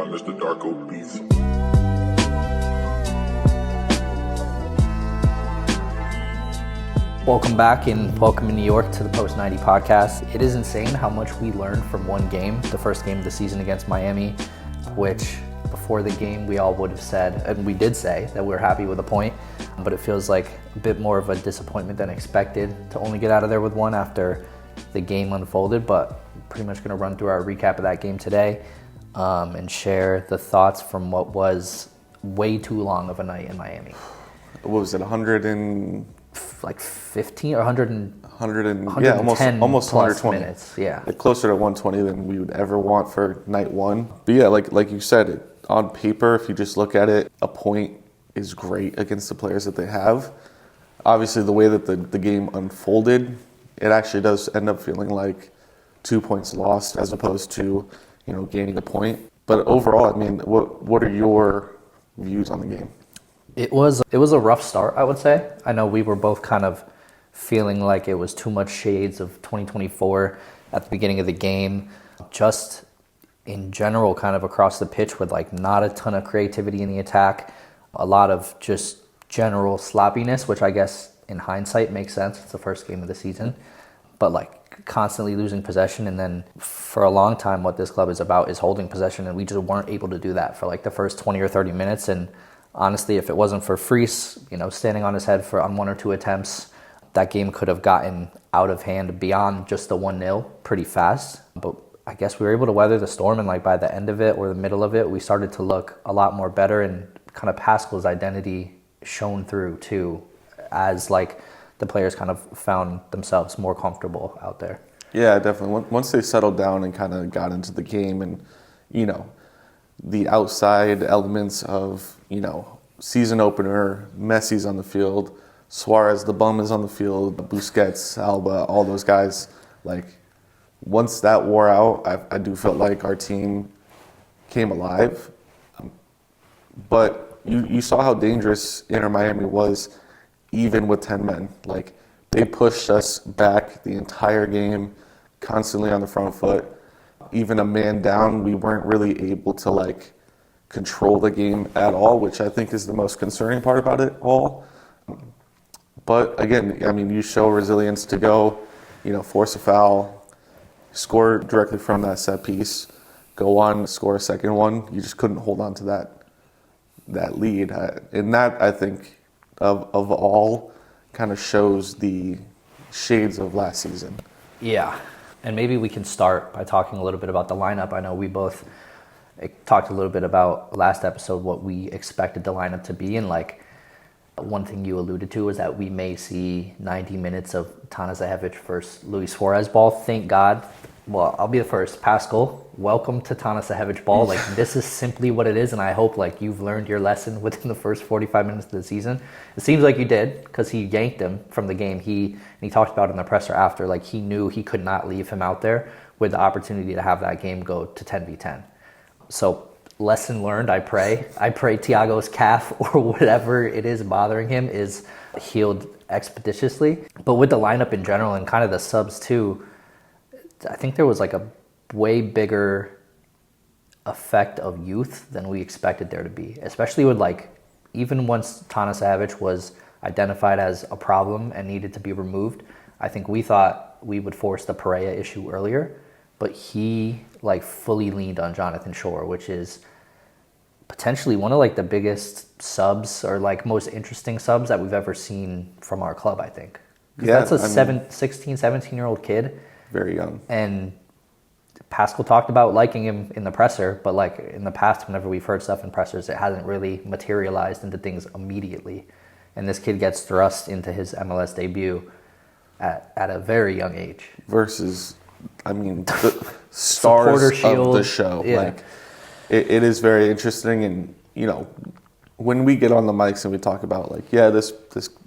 Mr. Darko Beats. Welcome back and welcome in New York to the Post 90 podcast. It is insane how much we learned from one game, the first game of the season against Miami, which before the game we all would have said, and we did say, that we were happy with a point, but it feels like a bit more of a disappointment than expected to only get out of there with one after the game unfolded. But pretty much going to run through our recap of that game today and share the thoughts from what was way too long of a night in Miami. What was it, 100 and... like 15 or 100 and yeah, almost 120 minutes. Yeah, like closer to 120 than we would ever want for night one. But yeah, like you said, on paper, if you just look at it, a point is great against the players that they have. Obviously, the way that the game unfolded, it actually does end up feeling like 2 points lost as opposed to, gaining a point. But overall, I mean, what are your views on the game? It was a rough start, I would say. I know we were both kind of feeling like it was too much shades of 2024 at the beginning of the game. Just in general, kind of across the pitch with like not a ton of creativity in the attack. A lot of just general sloppiness, which I guess in hindsight makes sense. It's the first game of the season. But like constantly losing possession, and then for a long time what this club is about is holding possession, and we just weren't able to do that for like the first 20 or 30 minutes. And honestly, if it wasn't for Freese, standing on his head on one or two attempts, that game could have gotten out of hand beyond just the 1-0 pretty fast. But I guess we were able to weather the storm, and like by the end of it or the middle of it, we started to look a lot more better, and kind of Pascal's identity shone through too, as like the players kind of found themselves more comfortable out there. Yeah, definitely. Once they settled down and kind of got into the game, and the outside elements of, season opener, Messi's on the field, Suarez, the bum, is on the field, Busquets, Alba, all those guys. Like, once that wore out, I do feel like our team came alive. But you saw how dangerous Inter Miami was, even with 10 men. Like, they pushed us back the entire game, constantly on the front foot. Even a man down, we weren't really able to, control the game at all, which I think is the most concerning part about it all. But again, I mean, you show resilience to go, force a foul, score directly from that set piece, go on, score a second one. You just couldn't hold on to that lead. And that, I think, of all, kind of shows the shades of last season. Yeah, and maybe we can start by talking a little bit about the lineup. I know we both talked a little bit about last episode what we expected the lineup to be, and one thing you alluded to is that we may see 90 minutes of Tanasevic versus Luis Suarez ball. Thank God. Well, I'll be the first. Pascal, welcome to Tanasevic ball. This is simply what it is, and I hope you've learned your lesson within the first 45 minutes of the season. It seems like you did, because he yanked him from the game. He talked about it in the presser after, he knew he could not leave him out there with the opportunity to have that game go to 10v10. So lesson learned, I pray. I pray Thiago's calf or whatever it is bothering him is healed expeditiously. But with the lineup in general and kind of the subs too, I think there was a way bigger effect of youth than we expected there to be, especially with even once Tanasevic was identified as a problem and needed to be removed. I think we thought we would force the Pereira issue earlier, but he fully leaned on Jonathan Shore, which is potentially one of the biggest subs or most interesting subs that we've ever seen from our club, I think. Yeah, that's a 16, 17-year-old kid. Very young. And Pascal talked about liking him in the presser, but in the past, whenever we've heard stuff in pressers, it hasn't really materialized into things immediately. And this kid gets thrust into his MLS debut at a very young age. Versus, the stars of the show. Yeah. It is very interesting. And, when we get on the mics and we talk about this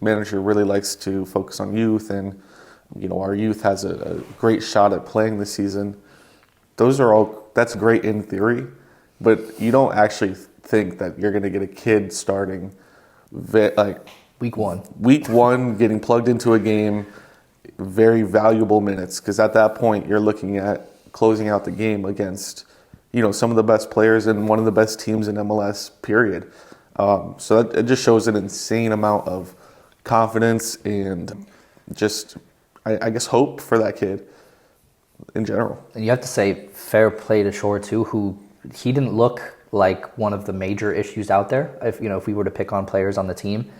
manager really likes to focus on youth, and, our youth has a great shot at playing this season. That's great in theory, but you don't actually think that you're going to get a kid starting week one getting plugged into a game, very valuable minutes, because at that point you're looking at closing out the game against some of the best players and one of the best teams in MLS, period. So it just shows an insane amount of confidence and just, I guess, hope for that kid in general. And you have to say fair play to Shore too, who he didn't look like one of the major issues out there. If we were to pick on players on the team,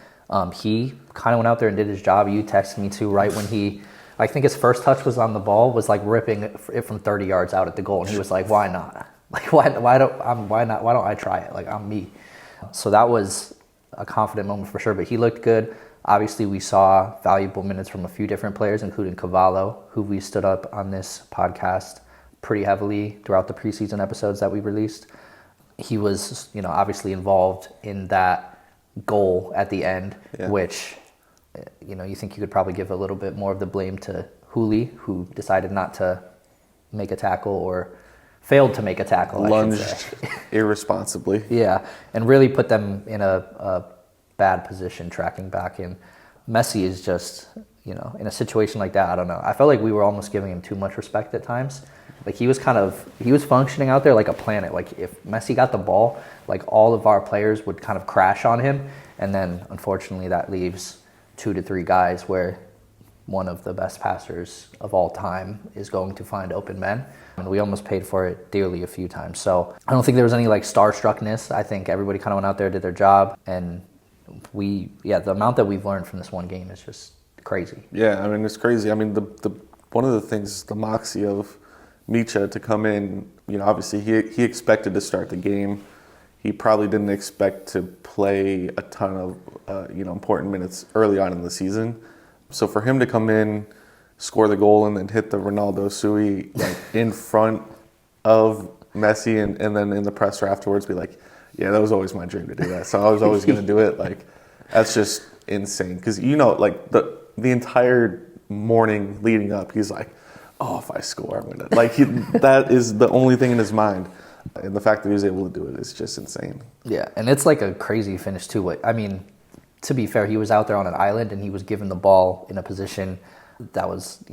he kind of went out there and did his job. You texted me too, right when I think his first touch was on the ball, was like ripping it from 30 yards out at the goal, and he was like, "Why not? Like, why don't I try it? Like, I'm me." So that was a confident moment for sure. But he looked good. Obviously, we saw valuable minutes from a few different players, including Cavallo, who we stood up on this podcast pretty heavily throughout the preseason episodes that we released. He was, obviously involved in that goal at the end, which, you think you could probably give a little bit more of the blame to Hooley, who decided not to make a tackle or failed to make a tackle, Lunged irresponsibly. Yeah, and really put them in a bad position tracking back. And Messi is just, in a situation like that, I don't know. I felt like we were almost giving him too much respect at times. Like he was functioning out there like a planet. Like if Messi got the ball, like all of our players would kind of crash on him. And then unfortunately that leaves 2 to 3 guys where one of the best passers of all time is going to find open men. And we almost paid for it dearly a few times. So I don't think there was any like starstruckness. I think everybody kind of went out there, did their job. And the amount that we've learned from this one game is just crazy. Yeah, I mean, it's crazy. I mean, the one of the things, the moxie of Micha to come in, obviously he expected to start the game. He probably didn't expect to play a ton of, important minutes early on in the season. So for him to come in, score the goal, and then hit the Ronaldo Sui like in front of Messi, and then in the presser afterwards be like, yeah, that was always my dream to do that. So I was always going to do it. Like, that's just insane. Because, like the entire morning leading up, he's like, oh, if I score, I'm going to. Like, that is the only thing in his mind. And the fact that he was able to do it is just insane. Yeah, and it's like a crazy finish too. I mean, to be fair, he was out there on an island and he was given the ball in a position that was,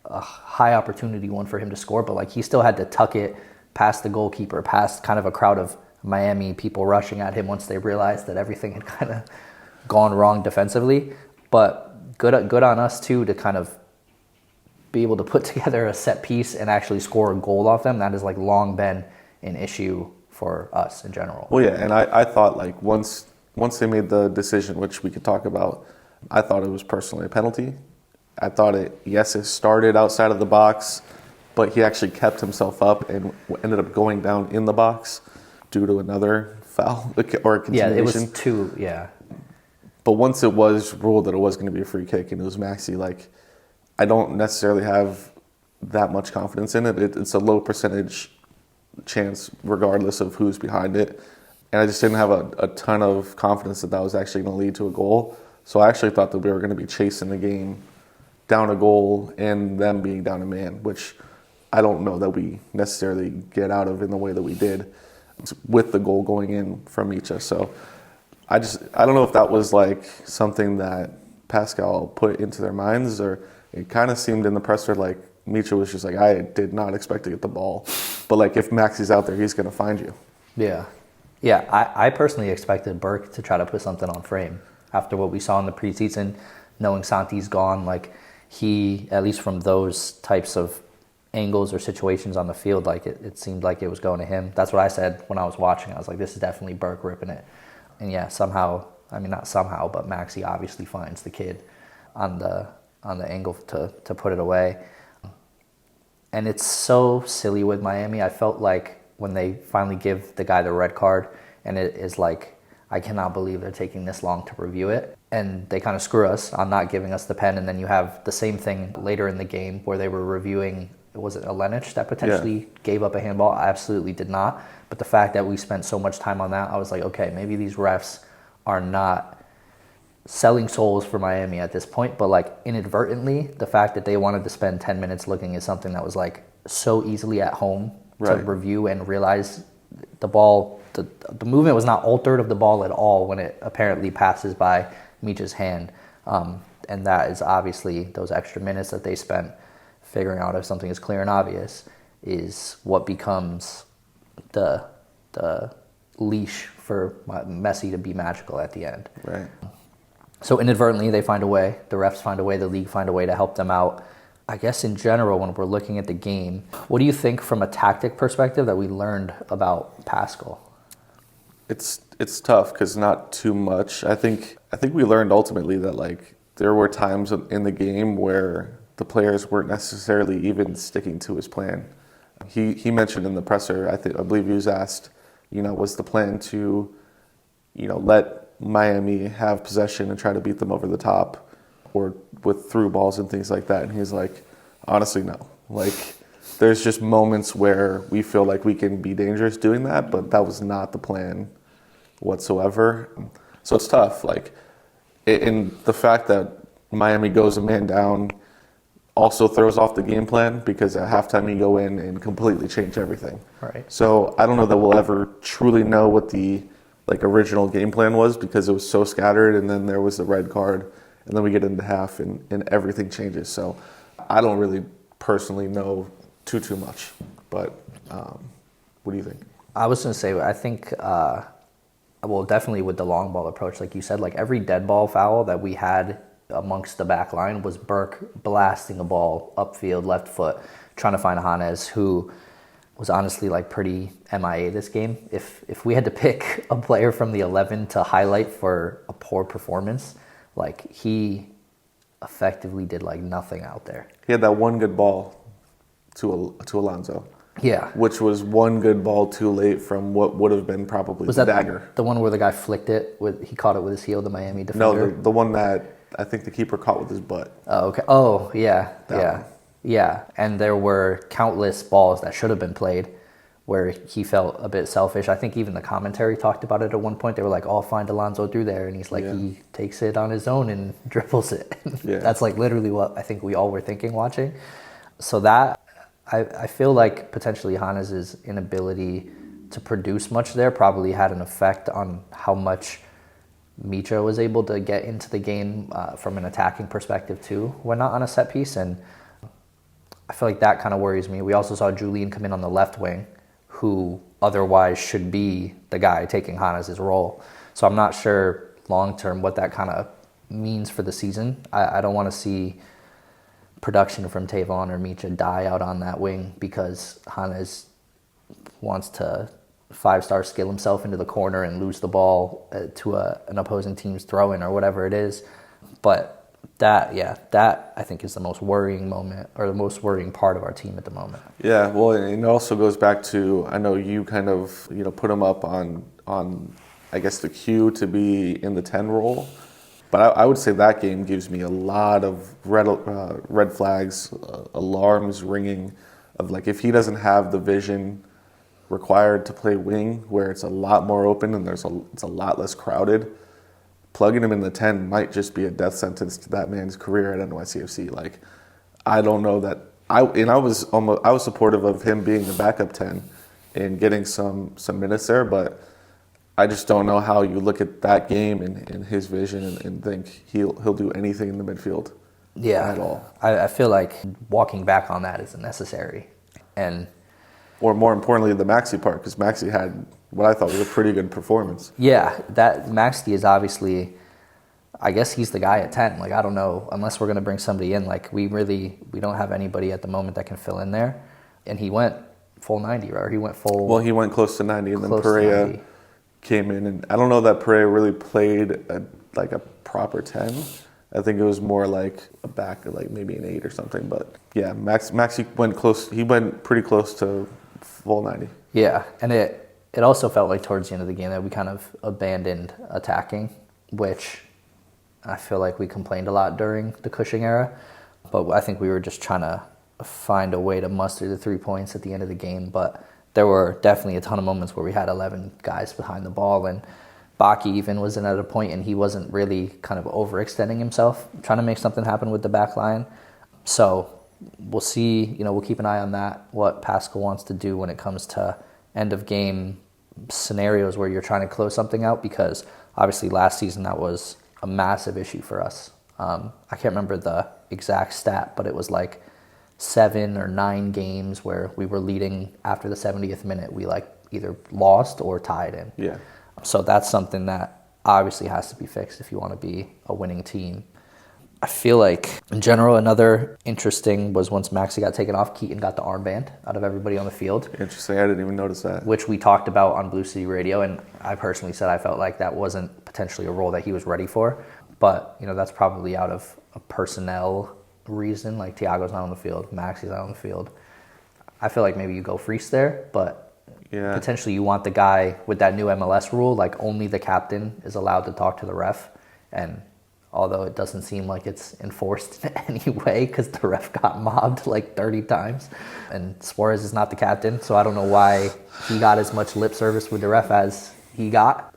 a high opportunity one for him to score. But like he still had to tuck it past the goalkeeper, past kind of a crowd of Miami people rushing at him once they realized that everything had kind of gone wrong defensively. But good on us too to kind of be able to put together a set piece and actually score a goal off them. That has like long been an issue for us in general. Well, yeah, and I thought like once they made the decision, which we could talk about, I thought it was personally a penalty. I thought it started outside of the box, but he actually kept himself up and ended up going down in the box due to another foul or a continuation. Yeah, it was 2, yeah. But once it was ruled that it was going to be a free kick and it was Maxi, like, I don't necessarily have that much confidence in it. It's a low percentage chance regardless of who's behind it. And I just didn't have a ton of confidence that was actually going to lead to a goal. So I actually thought that we were going to be chasing the game down a goal and them being down a man, which I don't know that we necessarily get out of in the way that we did with the goal going in from Micha. So I don't know if that was like something that Pascal put into their minds, or it kind of seemed in the presser like Micha was just like, I did not expect to get the ball, but like if Maxi's out there, he's going to find you. Yeah. I personally expected Burke to try to put something on frame after what we saw in the preseason, knowing Santi's gone. Like he, at least from those types of angles or situations on the field, like it seemed like it was going to him. That's what I said when I was watching. I was like, this is definitely Burke ripping it. And yeah, somehow, I mean not somehow, but Maxi obviously finds the kid on the angle to put it away. And it's so silly with Miami. I felt like when they finally give the guy the red card, and it is like, I cannot believe they're taking this long to review it. And they kind of screw us on not giving us the pen. And then you have the same thing later in the game where they were reviewing, was it Alenich that potentially gave up a handball? I absolutely did not. But the fact that we spent so much time on that, I was like, okay, maybe these refs are not selling souls for Miami at this point. But like inadvertently, the fact that they wanted to spend 10 minutes looking at something that was like so easily at home to review and realize the ball, the movement was not altered of the ball at all when it apparently passes by Micha's hand. And that is obviously those extra minutes that they spent figuring out if something is clear and obvious is what becomes the leash for Messi to be magical at the end. Right. So inadvertently, they find a way. The refs find a way. The league find a way to help them out. I guess in general, when we're looking at the game, what do you think from a tactic perspective that we learned about Pascal? It's tough because not too much. I think we learned ultimately that like there were times in the game where the players weren't necessarily even sticking to his plan. He mentioned in the presser, I believe he was asked, was the plan to, let Miami have possession and try to beat them over the top, or with through balls and things like that. And he's like, honestly, no. Like, there's just moments where we feel like we can be dangerous doing that, but that was not the plan whatsoever. So it's tough. Like, in the fact that Miami goes a man down also throws off the game plan, because at halftime you go in and completely change everything. Right. So I don't know that we'll ever truly know what the original game plan was, because it was so scattered, and then there was the red card, and then we get into half and everything changes. So I don't really personally know too much, but what do you think? I was going to say, I think, definitely with the long ball approach, like you said, like every dead ball foul that we had amongst the back line was Burke blasting a ball upfield, left foot, trying to find Hannes, who was honestly like pretty MIA this game. If we had to pick a player from the 11 to highlight for a poor performance, like he effectively did like nothing out there. He had that one good ball to Alonso. Yeah. Which was one good ball too late from what would have been probably was the that dagger. The one where the guy flicked it he caught it with his heel, the Miami No, defender? the one that I think the keeper caught with his butt. Oh, okay. Oh, yeah. That yeah. one. Yeah. And there were countless balls that should have been played where he felt a bit selfish. I think even the commentary talked about it at one point. They were like, "Oh, find Alonso through there." And he's like, he takes it on his own and dribbles it. Yeah. That's like literally what I think we all were thinking watching. So that, I feel like potentially Hannes' inability to produce much there probably had an effect on how much Mitra was able to get into the game from an attacking perspective too, when not on a set piece. And I feel like that kind of worries me. We also saw Julian come in on the left wing, who otherwise should be the guy taking Hannes' role. So I'm not sure long-term what that kind of means for the season. I don't want to see production from Tavon or Mitra die out on that wing because Hannes wants to five-star skill himself into the corner and lose the ball to an opposing team's throw-in or whatever it is. But that I think is the most worrying moment, or the most worrying part of our team at the moment. Yeah, well, and it also goes back to, I know you kind of put him up on I guess the cue to be in the 10 role, but I would say that game gives me a lot of red flags, alarms ringing of like, if he doesn't have the vision required to play wing, where it's a lot more open and it's a lot less crowded, plugging him in the 10 might just be a death sentence to that man's career at NYCFC. Like, I don't know that I was supportive of him being the backup 10 and getting some minutes there, but I just don't know how you look at that game and his vision and think he'll do anything in the midfield. Yeah, at all. I feel like walking back on that isn't necessary, or more importantly, the Maxi part, because Maxi had what I thought was a pretty good performance. Yeah, that Maxi is obviously, I guess he's the guy at 10. Like, I don't know, unless we're going to bring somebody in. Like, we don't have anybody at the moment that can fill in there. And he went full 90, right? Or he went full... Well, he went close to 90, and then Perea came in. And I don't know that Perea really played a proper 10. I think it was more like a back, like maybe an 8 or something. But yeah, Maxi went close. He went pretty close to full 90. Yeah, and it also felt like towards the end of the game that we kind of abandoned attacking, which I feel like we complained a lot during the Cushing era. But I think we were just trying to find a way to muster the 3 points at the end of the game. But there were definitely a ton of moments where we had 11 guys behind the ball, and Baki even was in at a point, and he wasn't really kind of overextending himself, trying to make something happen with the back line. So we'll see, we'll keep an eye on that, what Pascal wants to do when it comes to end of game scenarios where you're trying to close something out, because obviously last season that was a massive issue for us. I can't remember the exact stat, but it was like 7 or 9 games where we were leading after the 70th minute. We either lost or tied in. Yeah. So that's something that obviously has to be fixed if you want to be a winning team. I feel like, in general, another interesting was once Maxi got taken off, Keaton got the armband out of everybody on the field. Interesting. I didn't even notice that. Which we talked about on Blue City Radio, and I personally said I felt like that wasn't potentially a role that he was ready for. But, that's probably out of a personnel reason. Like, Thiago's not on the field, Maxi's not on the field. I feel like maybe you go Freese there, but potentially you want the guy with that new MLS rule, like only the captain is allowed to talk to the ref. And although it doesn't seem like it's enforced in any way because the ref got mobbed like 30 times. And Suarez is not the captain, so I don't know why he got as much lip service with the ref as he got.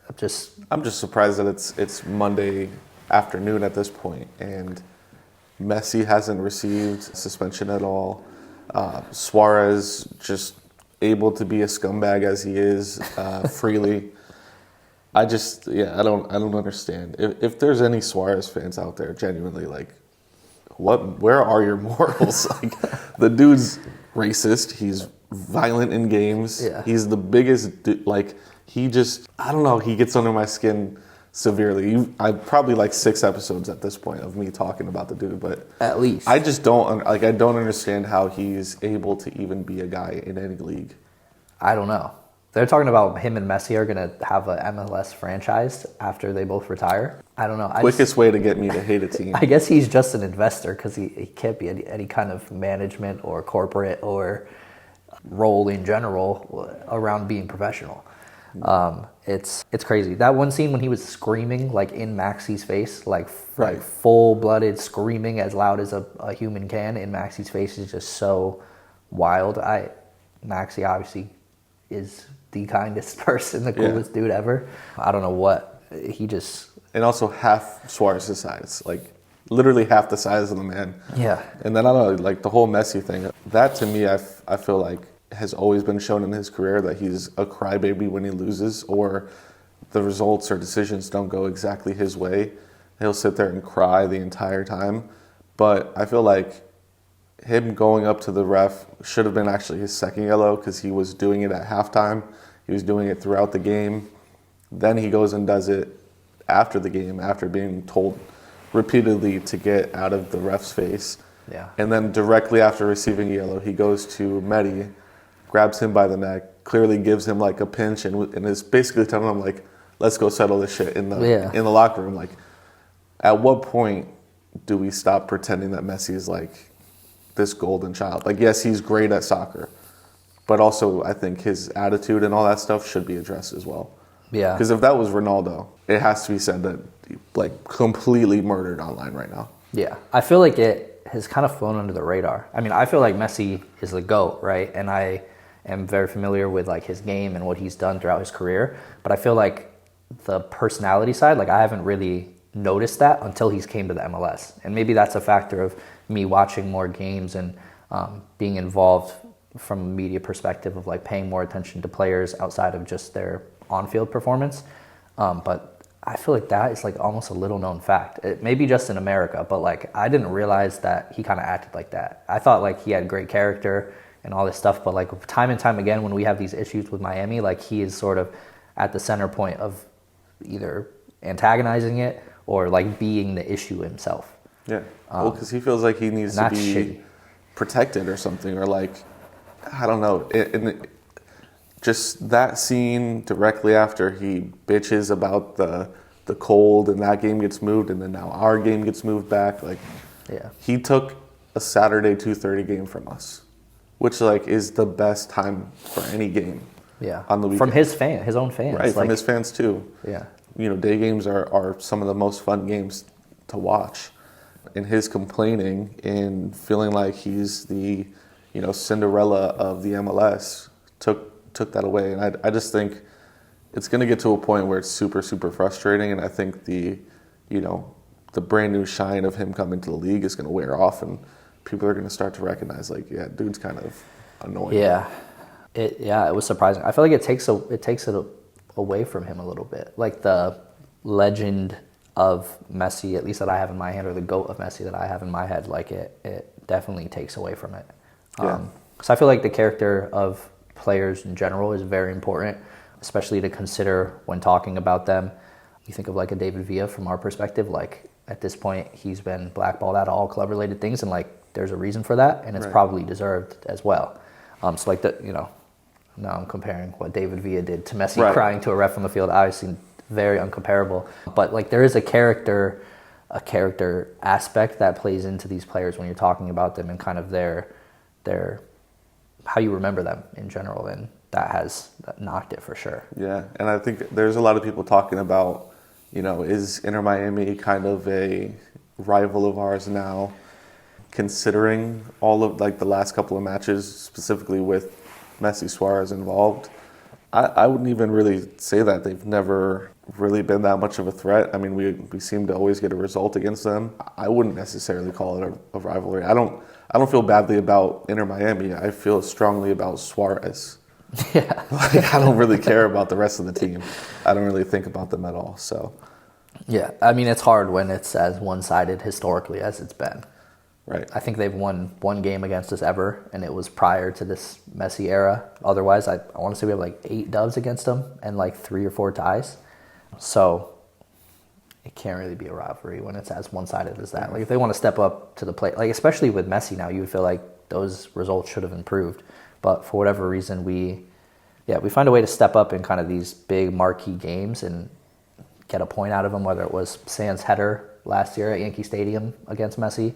I'm just surprised that it's Monday afternoon at this point, and Messi hasn't received suspension at all. Suarez just able to be a scumbag as he is freely. I don't understand. If there's any Suarez fans out there, genuinely, like, where are your morals? Like, the dude's racist. He's violent in games. Yeah. He's the biggest. I don't know. He gets under my skin severely. I probably like 6 episodes at this point of me talking about the dude, but at least I just don't I don't understand how he's able to even be a guy in any league. I don't know. They're talking about him and Messi are going to have a MLS franchise after they both retire. I don't know. Quickest way to get me to hate a team. I guess he's just an investor because he can't be any kind of management or corporate or role in general around being professional. It's crazy. That one scene when he was screaming like in Maxi's face, like full-blooded screaming as loud as a human can in Maxi's face is just so wild. Maxi obviously is the kindest person, the coolest dude ever. I don't know what he just... And also half Suarez's size, like literally half the size of the man. Yeah. And then I don't know, like the whole Messi thing, that to me, I feel like has always been shown in his career that he's a crybaby when he loses or the results or decisions don't go exactly his way. He'll sit there and cry the entire time. But I feel like him going up to the ref should have been actually his second yellow because he was doing it at halftime. He was doing it throughout the game. Then he goes and does it after the game, after being told repeatedly to get out of the ref's face. Yeah. And then directly after receiving yellow, he goes to Medi, grabs him by the neck, clearly gives him like a pinch and is basically telling him like, let's go settle this shit in the locker room. Like, at what point do we stop pretending that Messi is like this golden child? Like, yes, he's great at soccer, but also I think his attitude and all that stuff should be addressed as well. Yeah. Because if that was Ronaldo, it has to be said that like completely murdered online right now. Yeah. I feel like it has kind of flown under the radar. I mean, I feel like Messi is the GOAT, right? And I am very familiar with like his game and what he's done throughout his career. But I feel like the personality side, like I haven't really noticed that until he's came to the MLS. And maybe that's a factor of me watching more games and being involved from a media perspective of like paying more attention to players outside of just their on-field performance. But I feel like that is like almost a little known fact. It may be just in America, but like I didn't realize that he kind of acted like that. I thought like he had great character and all this stuff, but like time and time again when we have these issues with Miami, like he is sort of at the center point of either antagonizing it or like being the issue himself. Yeah. Well, because he feels like he needs to be protected or something, or like, I don't know. Just that scene directly after he bitches about the cold and that game gets moved and then now our game gets moved back. Like, he took a Saturday 2:30 game from us, which like is the best time for any game. Yeah. On the weekend. From his own fans. Right, from his fans too. Yeah. You know, day games are some of the most fun games to watch. And his complaining and feeling like he's the, Cinderella of the MLS took that away. And I just think it's going to get to a point where it's super, super frustrating. And I think the brand new shine of him coming to the league is going to wear off, and people are going to start to recognize, like, yeah, dude's kind of annoying. Yeah. It was surprising. I feel like it takes it away from him a little bit. Like the legend of Messi, at least that I have in my head, or the GOAT of Messi that I have in my head, like it definitely takes away from it. Yeah. So I feel like the character of players in general is very important, especially to consider when talking about them. You think of like a David Villa from our perspective, like at this point he's been blackballed out of all club related things, and like there's a reason for that, and it's probably deserved as well. So like now I'm comparing what David Villa did to Messi crying to a ref on the field, obviously very uncomparable. But like there is a character aspect that plays into these players when you're talking about them, and kind of their how you remember them in general, and that has knocked it for sure. Yeah, and I think there's a lot of people talking about, is Inter Miami kind of a rival of ours now, considering all of like the last couple of matches, specifically with Messi, Suarez involved. I wouldn't even really say that. They've never really been that much of a threat. I mean, we seem to always get a result against them. I wouldn't necessarily call it a rivalry. I don't feel badly about Inter Miami. I feel strongly about Suarez. Yeah. Like, I don't really care about the rest of the team. I don't really think about them at all. So, yeah, I mean, it's hard when it's as one-sided historically as it's been. Right. I think they've won one game against us ever, and it was prior to this Messi era. Otherwise, I want to say we have like 8 dubs against them and like 3 or 4 ties. So it can't really be a rivalry when it's as one-sided as that. Like if they want to step up to the plate, like especially with Messi now, you would feel like those results should have improved. But for whatever reason, we find a way to step up in kind of these big marquee games and get a point out of them, whether it was San's header last year at Yankee Stadium against Messi,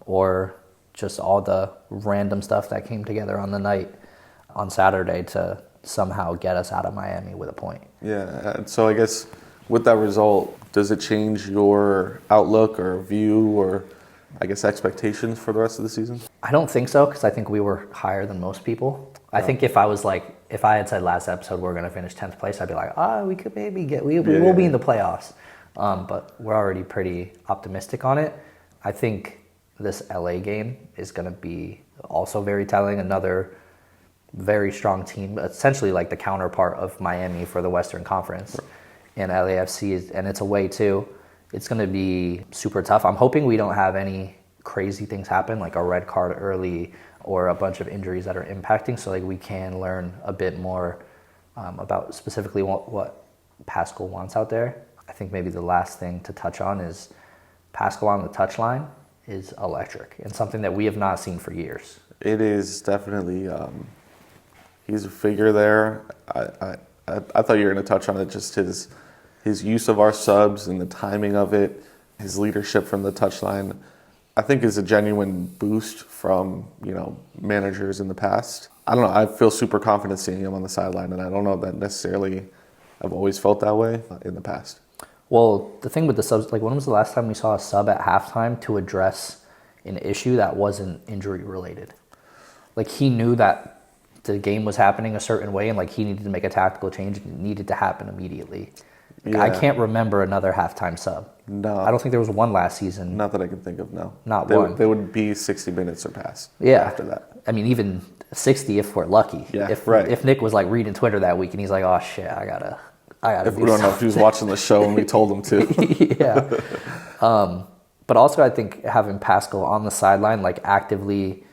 or just all the random stuff that came together on the night on Saturday to somehow get us out of Miami with a point. Yeah, and so I guess with that result, does it change your outlook or view or I guess expectations for the rest of the season? I don't think so, because I think we were higher than most people. I think if I had said last episode we're going to finish 10th place, I'd be like, we could maybe we will be in the playoffs. But we're already pretty optimistic on it. I think this LA game is going to be also very telling. Another very strong team, essentially like the counterpart of Miami for the Western Conference. And LAFC and it's away too. It's going to be super tough. I'm hoping we don't have any crazy things happen, like a red card early or a bunch of injuries that are impacting, so like we can learn a bit more about specifically what Pascal wants out there. I think maybe the last thing to touch on is Pascal on the touchline is electric and something that we have not seen for years. It is definitely, he's a figure there. I thought you were going to touch on it, just his use of our subs and the timing of it, his leadership from the touchline, I think is a genuine boost from, managers in the past. I don't know, I feel super confident seeing him on the sideline, and I don't know that necessarily I've always felt that way in the past. Well, the thing with the subs, like when was the last time we saw a sub at halftime to address an issue that wasn't injury related? Like he knew that the game was happening a certain way and like he needed to make a tactical change and it needed to happen immetely. Yeah. I can't remember another halftime sub. No. I don't think there was one last season. Not that I can think of, no. Not one. They would be 60 minutes or past after that. I mean, even 60 if we're lucky. Yeah, if Nick was like reading Twitter that week and he's like, oh shit, I gotta if we don't know if he was watching the show and we told him to. Yeah. But also I think having Pascal on the sideline, like actively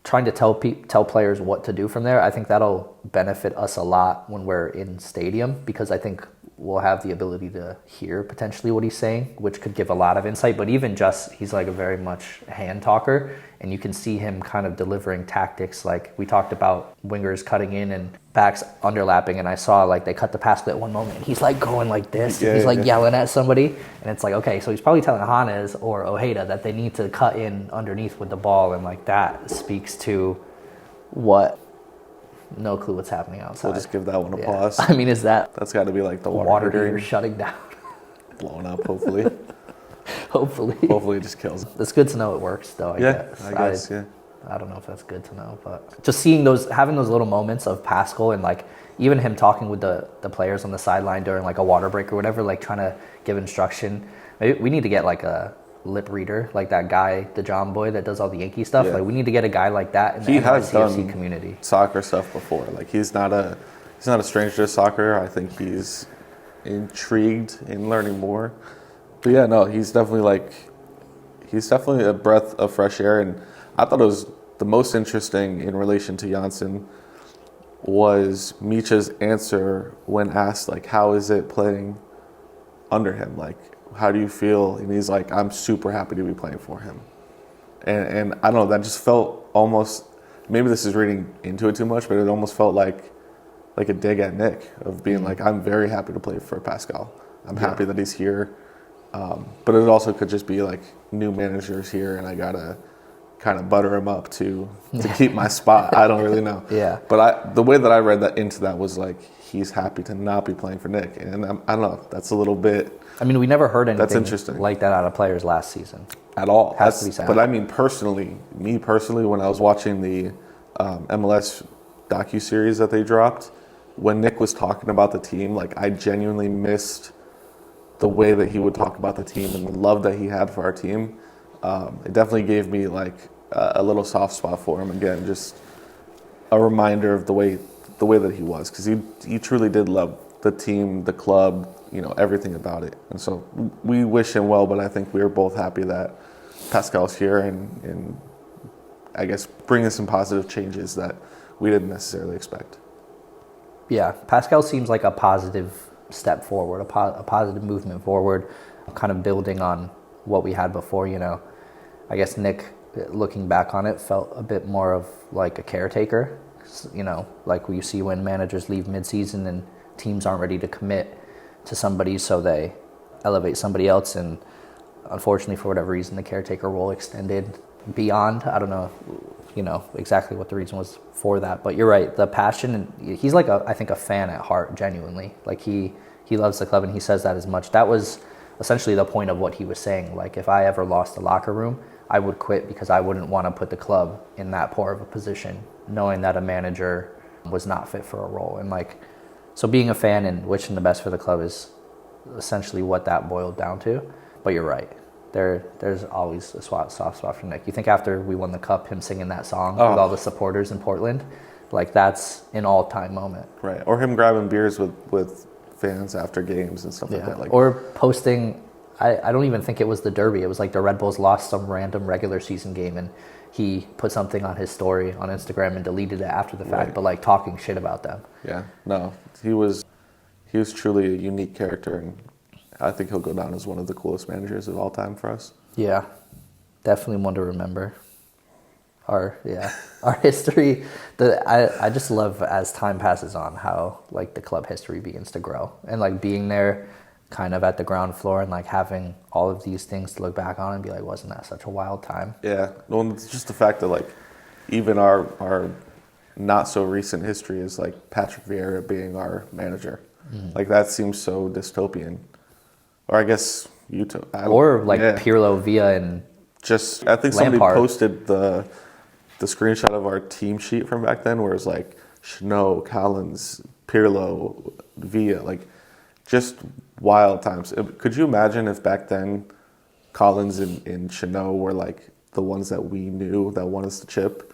trying to tell players what to do from there, I think that'll benefit us a lot when we're in stadium, because I think we'll have the ability to hear potentially what he's saying, which could give a lot of insight. But even just, he's like a very much hand talker, and you can see him kind of delivering tactics. Like we talked about wingers cutting in and backs underlapping, and I saw like they cut the pass at one moment and he's like going like this. He's like yelling at somebody, and it's like, okay, so he's probably telling Hannes or Ojeda that they need to cut in underneath with the ball, and like that speaks to what. No clue what's happening outside. We'll just give that one a pause. I mean, is that's got to be like the water heater shutting down, blowing up? Hopefully, hopefully it just kills it. It's good to know it works, though. I guess. I guess. I don't know if that's good to know, but just seeing having those little moments of Pascal and like even him talking with the players on the sideline during like a water break or whatever, like trying to give instruction. Maybe we need to get like a lip reader, like that guy, the John boy that does all the Yankee stuff. Like we need to get a guy like that in the NYCFC community. Soccer stuff before. Like he's not a stranger to soccer. I think he's intrigued in learning more. But yeah, no, he's definitely a breath of fresh air. And I thought it was the most interesting in relation to Janssen was Micha's answer when asked, like, how is it playing under him? Like, how do you feel? And he's like, I'm super happy to be playing for him. And I don't know, that just felt almost, maybe this is reading into it too much, but it almost felt like a dig at Nick of being like, I'm very happy to play for Pascal. I'm happy that he's here. But it also could just be like new managers here and I got to kind of butter him up to keep my spot. I don't really know. Yeah. But the way that I read that into that was like, he's happy to not be playing for Nick. And I don't know, that's a little bit... I mean, we never heard That's anything interesting. like that out of players last season. At all. Has to be sad. But I mean, me personally, when I was watching the MLS docuseries that they dropped, when Nick was talking about the team, like I genuinely missed the way that he would talk about the team and the love that he had for our team. It definitely gave me like a little soft spot for him. Again, just a reminder of the way that he was, because he truly did love the team, the club, everything about it. And so we wish him well, but I think we were both happy that Pascal's here and I guess bringing some positive changes that we didn't necessarily expect. Yeah, Pascal seems like a positive step forward, a positive movement forward, kind of building on what we had before, I guess Nick, looking back on it, felt a bit more of like a caretaker, like you see when managers leave mid-season and teams aren't ready to commit to somebody, so they elevate somebody else, and unfortunately for whatever reason the caretaker role extended beyond. I don't know exactly what the reason was for that, but you're right, the passion, and he's like I think a fan at heart, genuinely. Like he loves the club, and he says that as much. That was essentially the point of what he was saying. Like, if I ever lost the locker room, I would quit because I wouldn't want to put the club in that poor of a position, knowing that a manager was not fit for a role. And so being a fan and wishing the best for the club is essentially what that boiled down to. But you're right. There's always a soft spot for Nick. You think after we won the cup, him singing that song with all the supporters in Portland, that's an all-time moment. Right. Or him grabbing beers with fans after games and stuff like that. Or posting, I don't even think it was the Derby. It was like the Red Bulls lost some random regular season game, and he put something on his story on Instagram and deleted it after the fact, but talking shit about them. Yeah. No, he was truly a unique character, and I think he'll go down as one of the coolest managers of all time for us. Yeah. Definitely one to remember. Our history. I just love, as time passes on, how the club history begins to grow, and being there kind of at the ground floor and having all of these things to look back on and be like, wasn't that such a wild time? Yeah. Well, it's just the fact that even our not so recent history is Patrick Vieira being our manager. Mm-hmm. That seems so dystopian. Or I guess Utah. Pirlo, Villa, and just I think somebody posted the screenshot of our team sheet from back then, where it's Chenot, Collins, Pirlo, Villa, just wild times. Could you imagine if back then Collins and Chenot were the ones that we knew that won us the chip?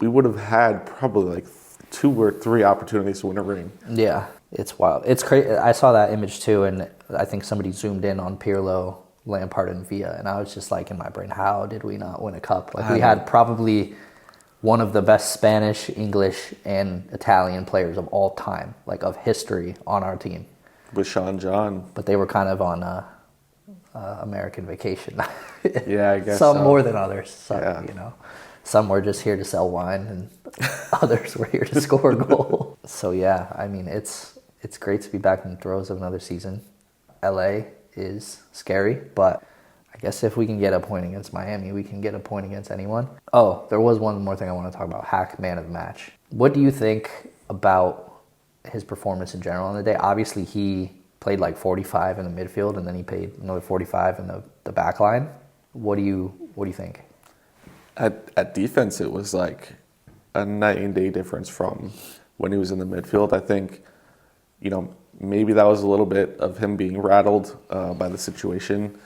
We would have had probably 2 or 3 opportunities to win a ring. Yeah. It's wild. It's crazy. I saw that image too, and I think somebody zoomed in on Pirlo, Lampard, and Villa, and I was just in my brain, how did we not win a cup? We had probably one of the best Spanish, English, and Italian players of all time, of history, on our team. With Sean John. But they were kind of on American vacation. Yeah, I guess some so. more than others. Some were just here to sell wine, and others were here to score a goal. So yeah, I mean, it's great to be back in the throes of another season. LA is scary, but I guess if we can get a point against Miami, we can get a point against anyone. Oh, there was one more thing I want to talk about. Hack man of the match. What do you think about his performance in general on the day? Obviously, he played 45 in the midfield, and then he played another 45 in the back line. What do you think? At defense, it was a night and day difference from when he was in the midfield. I think, maybe that was a little bit of him being rattled by the situation.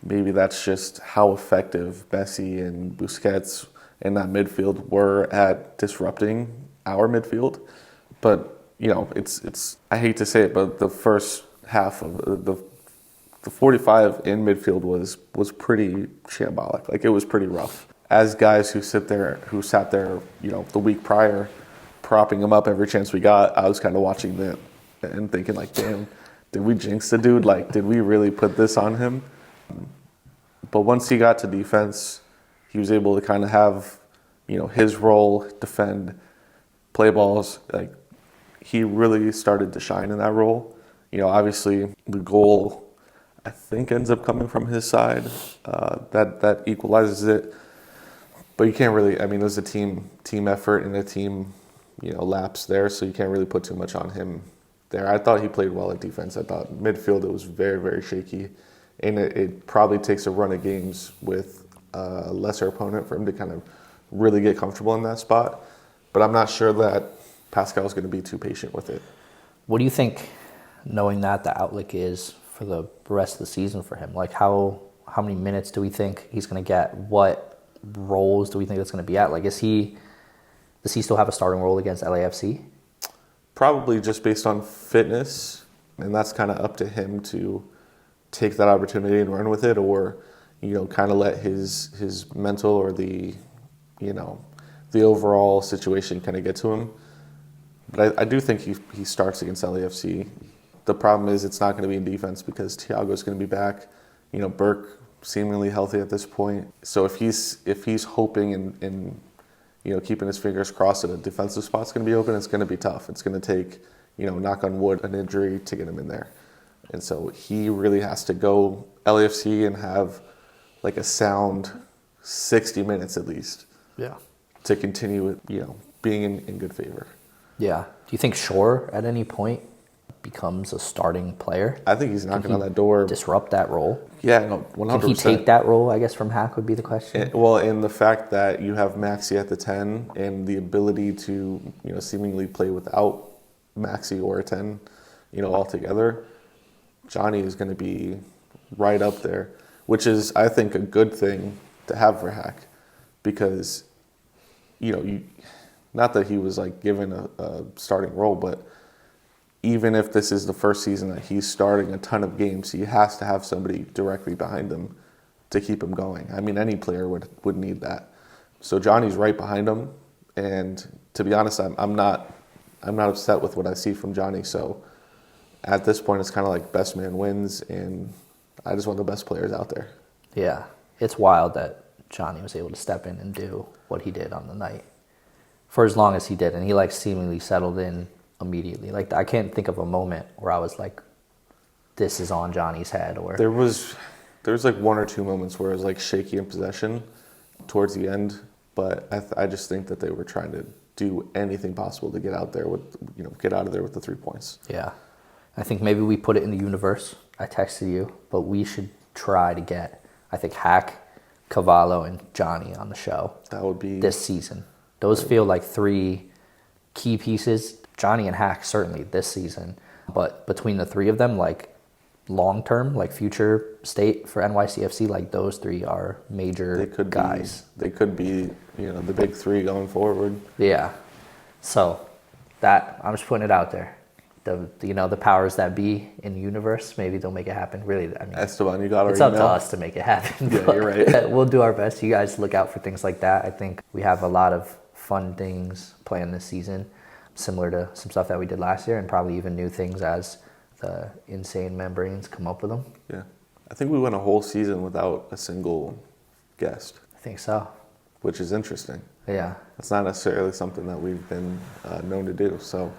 Maybe that's just how effective Messi and Busquets in that midfield were at disrupting our midfield. But, it's I hate to say it, but the first half of the 45 in midfield was pretty shambolic. It was pretty rough. As guys who sat there, the week prior, propping him up every chance we got. I was kind of watching that and thinking like, damn, did we jinx the dude? Like, did we really put this on him? But once he got to defense, he was able to kind of have, his role, defend, play balls. Like, he really started to shine in that role. Obviously the goal, I think, ends up coming from his side. That equalizes it. But you can't really, it was a team effort and a team, lapse there, so you can't really put too much on him there. I thought he played well at defense. I thought midfield, it was very, very shaky. And it probably takes a run of games with a lesser opponent for him to kind of really get comfortable in that spot. But I'm not sure that Pascal's going to be too patient with it. What do you think, knowing that, the outlook is for the rest of the season for him? Like, how many minutes do we think he's going to get? What roles do we think that's going to be at? Like, does he still have a starting role against LAFC? Probably just based on fitness, and that's kind of up to him to take that opportunity and run with it, or kind of let his mental or the overall situation kind of get to him. But I do think he starts against LAFC. The problem is it's not going to be in defense because Thiago's going to be back. Burke seemingly healthy at this point. So if he's hoping and keeping his fingers crossed that a defensive spot's going to be open, it's going to be tough. It's going to take, knock on wood, an injury to get him in there. And so he really has to go LAFC and have like a sound 60 minutes at least. Yeah. To continue with, being in good favor. Yeah. Do you think Shore at any point becomes a starting player? I think he's knocking on that door. Disrupt that role? Yeah, no, 100%. Can he take that role, I guess, from Hack would be the question? And the fact that you have Maxi at the 10 and the ability to, seemingly play without Maxi or a 10, altogether, Johnny is going to be right up there, which is, I think, a good thing to have for Hack because, not that he was like given a starting role, but even if this is the first season that he's starting a ton of games, he has to have somebody directly behind him to keep him going. Any player would need that. So Johnny's right behind him, and to be honest, I'm not upset with what I see from Johnny. So at this point, it's kind of like best man wins, and I just want the best players out there. Yeah, it's wild that Johnny was able to step in and do what he did on the night for as long as he did, and he seemingly settled in immediately. I can't think of a moment where I was like, this is on Johnny's head. Or there was one or two moments where it was shaky in possession towards the end, but I just think that they were trying to do anything possible to get out there with get out of there with the 3 points. Yeah, I think maybe we put it in the universe. I texted you, but we should try to get, I think, Hack, Cavallo, and Johnny on the show. That would be this season. Those feel like three key pieces. Johnny and Hack certainly this season, but between the three of them, long term, future state for NYCFC, those three are major guys. They could be, the big three going forward. Yeah. So that, I'm just putting it out there. The powers that be in the universe, maybe they'll make it happen. Really, Esteban, you got our it's email. Up to us to make it happen. Yeah, you're right. We'll do our best. You guys look out for things like that. I think we have a lot of fun things planned this season, similar to some stuff that we did last year, and probably even new things as the insane membranes come up with them. Yeah. I think we went a whole season without a single guest. I think so. Which is interesting. Yeah. It's not necessarily something that we've been known to do. So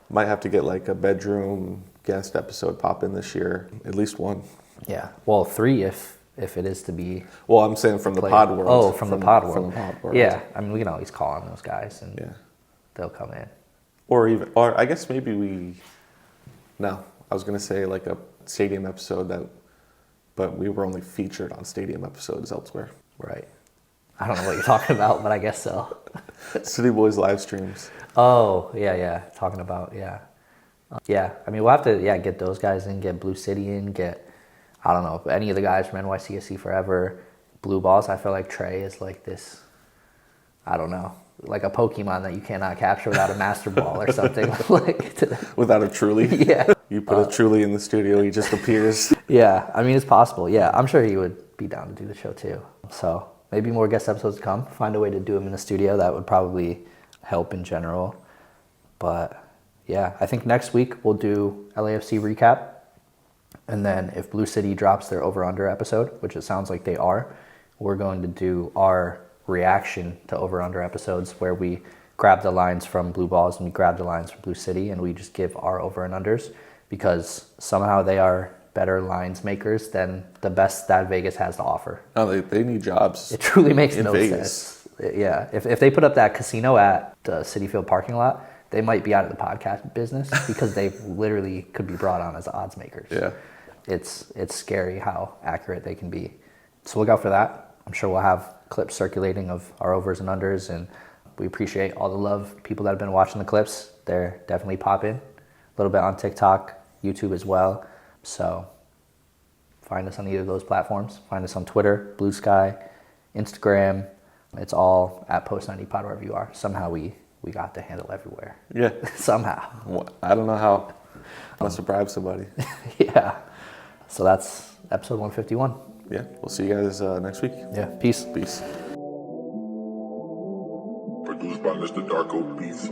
might have to get a bedroom guest episode pop in this year. At least one. Yeah. Well, 3 if it is to be. Well, I'm saying from the pod world. Oh, from the pod world. From the pod world. Yeah. We can always call on those guys and they'll come in. Or I guess maybe I was going to say a stadium episode but we were only featured on stadium episodes elsewhere. Right. I don't know what you're talking about, but I guess so. City Boys live streams. Oh, yeah. Talking about, yeah. We'll have to, get those guys in, get Blue City in, get, I don't know, any of the guys from NYCFC Forever, Blue Balls. I feel like Trey is this, I don't know, like a Pokemon that you cannot capture without a Master Ball or something. Without a Truly? Yeah. You put a Truly in the studio, he just appears. Yeah, it's possible. Yeah, I'm sure he would be down to do the show too. So maybe more guest episodes to come. Find a way to do them in the studio. That would probably help in general. But yeah, I think next week we'll do LAFC recap. And then if Blue City drops their over-under episode, which it sounds like they are, we're going to do our reaction to over-under episodes where we grab the lines from Blue Balls and we grab the lines from Blue City and we just give our over and unders because somehow they are better lines makers than the best that Vegas has to offer. No, they need jobs. It truly makes no Vegas. sense. Yeah, if they put up that casino at the Citi Field parking lot, they might be out of the podcast business because they literally could be brought on as odds makers. Yeah. It's scary how accurate they can be. So look out for that. I'm sure we'll have clips circulating of our overs and unders, and we appreciate all the love, people that have been watching the clips. They're definitely popping. A little bit on TikTok, YouTube as well. So find us on either of those platforms. Find us on Twitter, Blue Sky, Instagram. It's all at Post90Pod wherever you are. Somehow we got the handle everywhere. Yeah. Somehow. Well, I don't know how. Unless I bribe somebody. Yeah. So that's episode 151. Yeah. We'll see you guys next week. Yeah. Peace. Peace. Produced by Mr. Darko Beats.